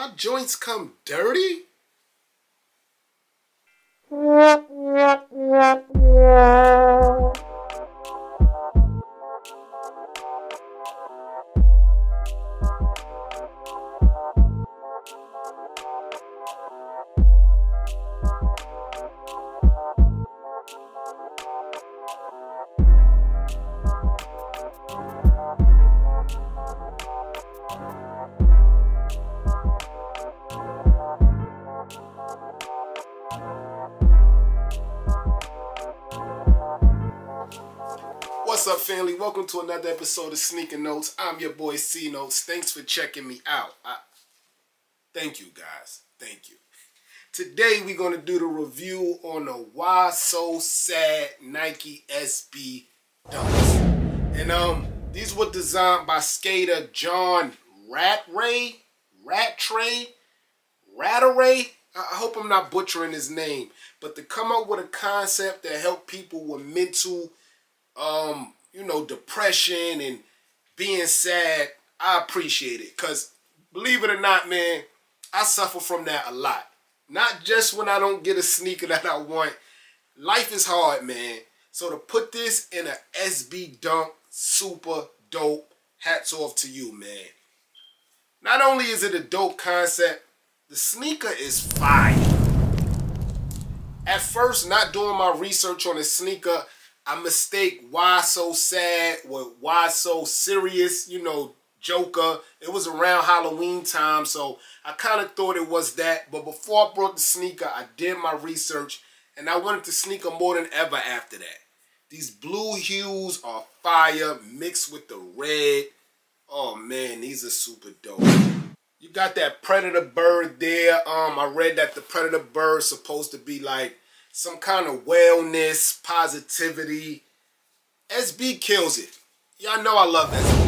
My joints come dirty? What's up, family? Welcome to another episode of Sneaker Notes. I'm your boy C Notes. Thanks for checking me out. Thank you, guys. Thank you. Today we're gonna do the review on the Why So Sad Nike SB Dunks. And these were designed by skater John Rattray. I hope I'm not butchering his name, but to come up with a concept that helped people with mental depression and being sad, I appreciate it. Because believe it or not, man, I suffer from that a lot. Not just when I don't get a sneaker that I want. Life is hard, man. So to put this in a SB Dunk, super dope. Hats off to you, man. Not only is it a dope concept, the sneaker is fire. At first, not doing my research on the sneaker, I mistake Why So Sad with Why So Serious, Joker. It was around Halloween time, so I kind of thought it was that. But before I brought the sneaker, I did my research, and I wanted the sneaker more than ever after that. These blue hues are fire mixed with the red. Oh, man, these are super dope. You got that Predator bird there. I read that the Predator bird is supposed to be like some kind of wellness, positivity. SB kills it. Y'all know I love SB.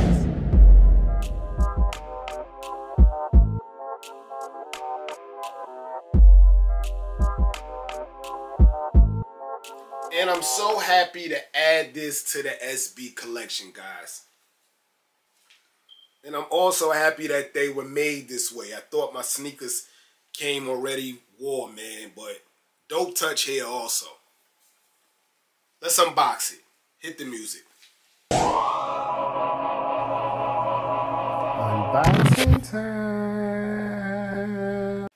And I'm so happy to add this to the SB collection, guys. And I'm also happy that they were made this way. I thought my sneakers came already worn, man, but dope touch here also. Let's unbox it. Hit the music. Unboxing time.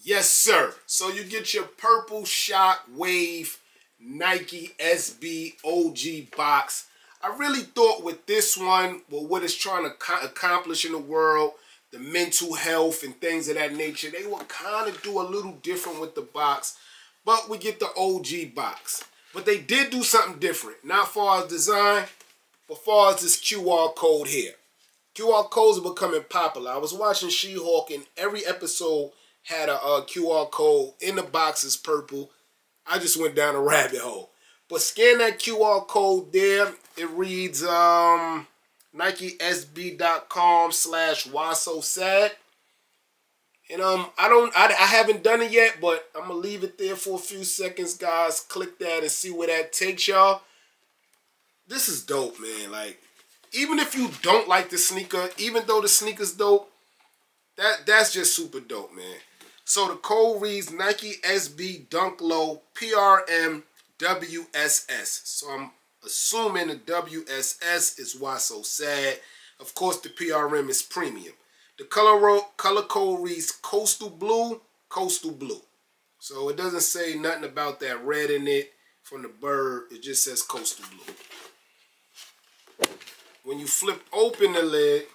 Yes, sir. So you get your Purple Shock Wave Nike SB OG box. I really thought with this one, with what it's trying to accomplish in the world, the mental health and things of that nature, they would kind of do a little different with the box. But we get the OG box. But they did do something different. Not far as design, but far as this QR code here. QR codes are becoming popular. I was watching She-Hulk and every episode had a QR code in the box is purple. I just went down a rabbit hole. But scan that QR code there. It reads NikeSB.com/whysosad. And I haven't done it yet, but I'm gonna leave it there for a few seconds, guys. Click that and see where that takes y'all. This is dope, man. Like, even if you don't like the sneaker, even though the sneaker's dope, that's just super dope, man. So the code reads Nike SB Dunk Low PRM WSS. So I'm assuming the WSS is Why So Sad. Of course, the PRM is premium. The color code reads Coastal Blue, Coastal Blue. So it doesn't say nothing about that red in it from the bird. It just says Coastal Blue. When you flip open the lid,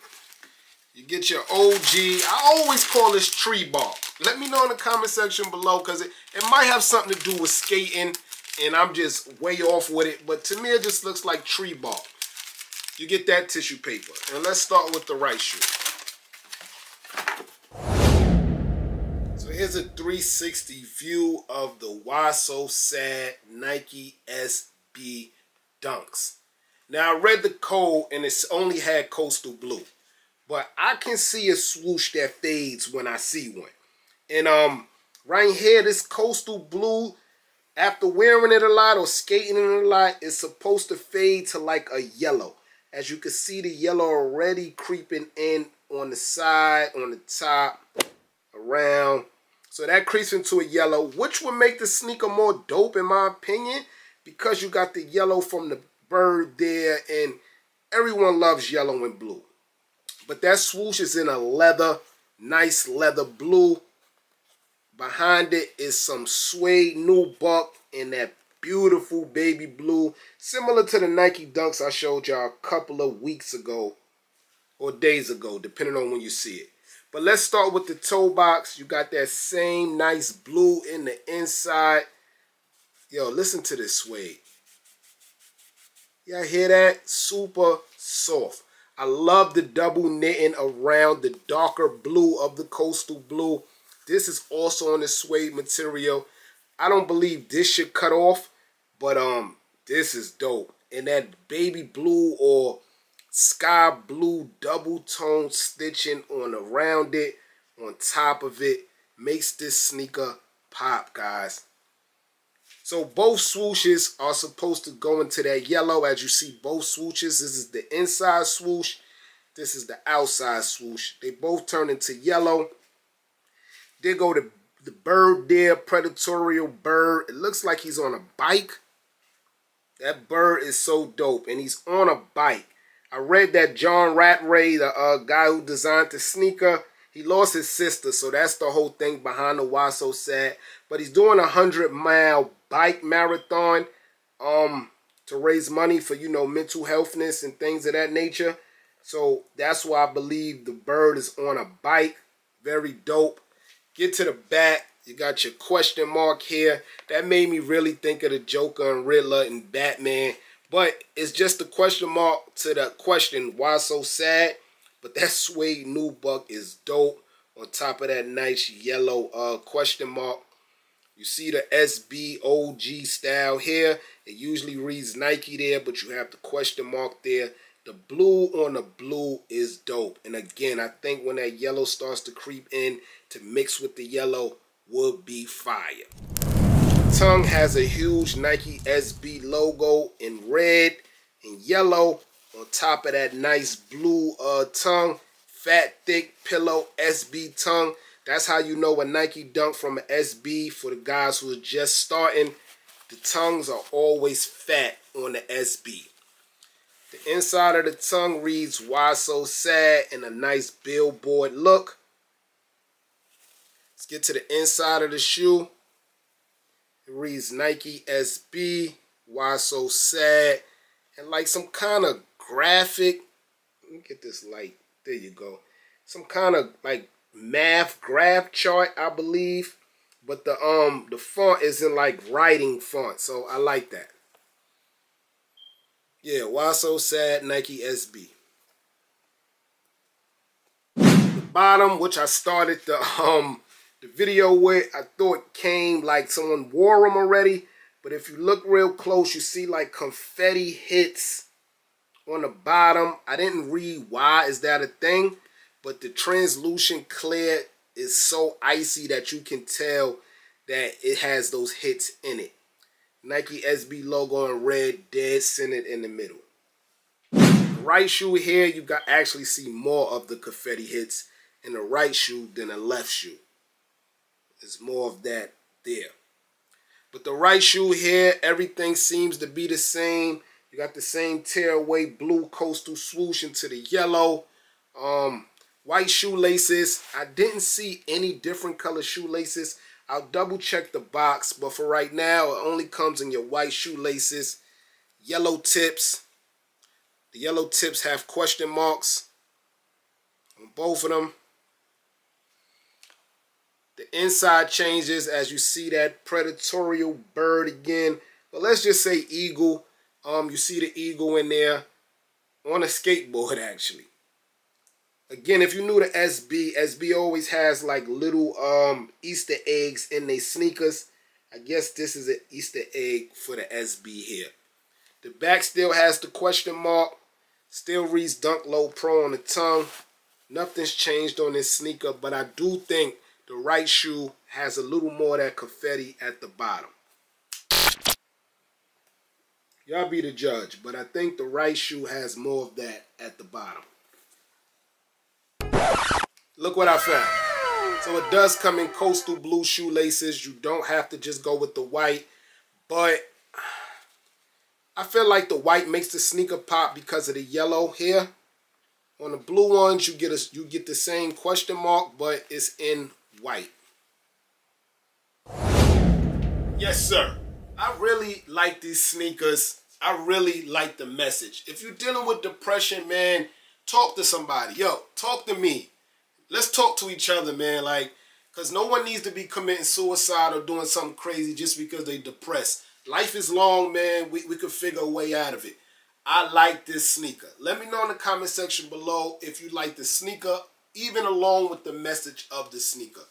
you get your OG. I always call this tree bark. Let me know in the comment section below, because it might have something to do with skating and I'm just way off with it. But to me, it just looks like tree bark. You get that tissue paper. And let's start with the right shoe. So here's a 360 view of the Why So Sad Nike SB Dunks. Now, I read the code and it's only had Coastal Blue. But I can see a swoosh that fades when I see one. And right here, this Coastal Blue, after wearing it a lot or skating it a lot, it's supposed to fade to like a yellow. As you can see, the yellow already creeping in on the side, on the top, around. So that creeps into a yellow, which would make the sneaker more dope in my opinion, because you got the yellow from the bird there, and everyone loves yellow and blue. But that swoosh is in a leather, nice leather blue. Behind it is some suede nubuck in that beautiful baby blue, similar to the Nike Dunks I showed y'all a couple of weeks ago or days ago, depending on when you see it. But let's start with the toe box. You got that same nice blue in the inside. Yo, listen to this suede. Y'all hear that? Super soft. I love the double knitting around the darker blue of the coastal blue. This is also on the suede material. I don't believe this should cut off, but this is dope. And that baby blue or sky blue double tone stitching on around it, on top of it, makes this sneaker pop, guys. So both swooshes are supposed to go into that yellow. As you see, both swooshes, this is the inside swoosh, this is the outside swoosh. They both turn into yellow. There go the bird there, predatorial bird. It looks like he's on a bike. That bird is so dope, and he's on a bike. I read that John Rattray, the guy who designed the sneaker, he lost his sister, so that's the whole thing behind the Why So Sad. But he's doing a 100-mile bike marathon to raise money for, you know, mental healthness and things of that nature. So that's why I believe the bird is on a bike. Very dope. Get to the back. You got your question mark here. That made me really think of the Joker and Riddler and Batman. But it's just a question mark to the question, why so sad? But that suede nubuck is dope. On top of that nice yellow question mark. You see the SB OG style here. It usually reads Nike there, but you have the question mark there. The blue on the blue is dope. And again, I think when that yellow starts to creep in to mix with the yellow, would be fire. Tongue has a huge Nike SB logo in red and yellow on top of that nice blue tongue. Fat, thick, pillow SB tongue. That's how you know a Nike Dunk from an SB. For the guys who are just starting, the tongues are always fat on the SB. The inside of the tongue reads Why So Sad in a nice billboard look. Let's get to the inside of the shoe. It reads Nike SB, Why So Sad, and like some kind of graphic. Let me get this light. There you go. Some kind of like math graph chart, I believe. But the font is in like writing font, so I like that. Yeah, Why So Sad, Nike SB. The bottom, which I started the video with, I thought came like someone wore them already. But if you look real close, you see like confetti hits on the bottom. I didn't read why is that a thing, but the translucent clear is so icy that you can tell that it has those hits in it. Nike SB logo in red, dead centered in the middle. The right shoe here, you got actually see more of the confetti hits in the right shoe than the left shoe. There's more of that there. But the right shoe here, everything seems to be the same. You got the same tearaway blue coastal swoosh into the yellow. White shoelaces. I didn't see any different color shoelaces. I'll double check the box, but for right now, it only comes in your white shoelaces. Yellow tips. The yellow tips have question marks on both of them. The inside changes as you see that predatorial bird again. But let's just say eagle. You see the eagle in there on a skateboard actually. Again, if you knew the SB always has like little Easter eggs in their sneakers. I guess this is an Easter egg for the SB here. The back still has the question mark. Still reads Dunk Low Pro on the tongue. Nothing's changed on this sneaker, but I do think the right shoe has a little more of that confetti at the bottom. Y'all be the judge, but I think the right shoe has more of that at the bottom. Look what I found. So it does come in coastal blue shoelaces. You don't have to just go with the white, but I feel like the white makes the sneaker pop because of the yellow here. On the blue ones, you get the same question mark, but it's in white. Yes, sir. I really like these sneakers. I really like the message. If you're dealing with depression, man, talk to somebody. Yo, talk to me. Let's talk to each other, man. Like, because no one needs to be committing suicide or doing something crazy just because they depressed. Life is long, man. We could figure a way out of it. I like this sneaker. Let me know in the comment section below if you like the sneaker, even along with the message of the sneaker.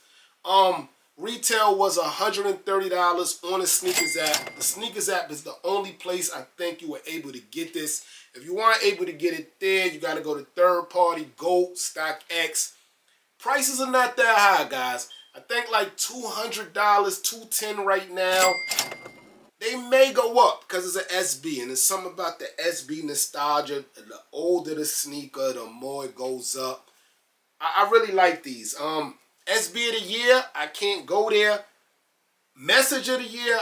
Retail was $130 on the Sneakers app. The Sneakers app is the only place I think you were able to get this. If you weren't able to get it there, you got to go to third party, GOAT, StockX. Prices are not that high, guys. I think like $200, $210 right now. They may go up because it's an SB, and there's something about the SB nostalgia. The older the sneaker, the more it goes up. I really like these. SB of the year, I can't go there. Message of the year,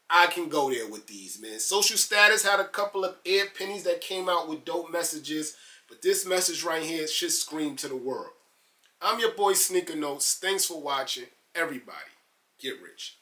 I can go there with these, man. Social Status had a couple of Air Pennies that came out with dope messages, but this message right here should scream to the world. I'm your boy Sneaker Notes. Thanks for watching. Everybody, get rich.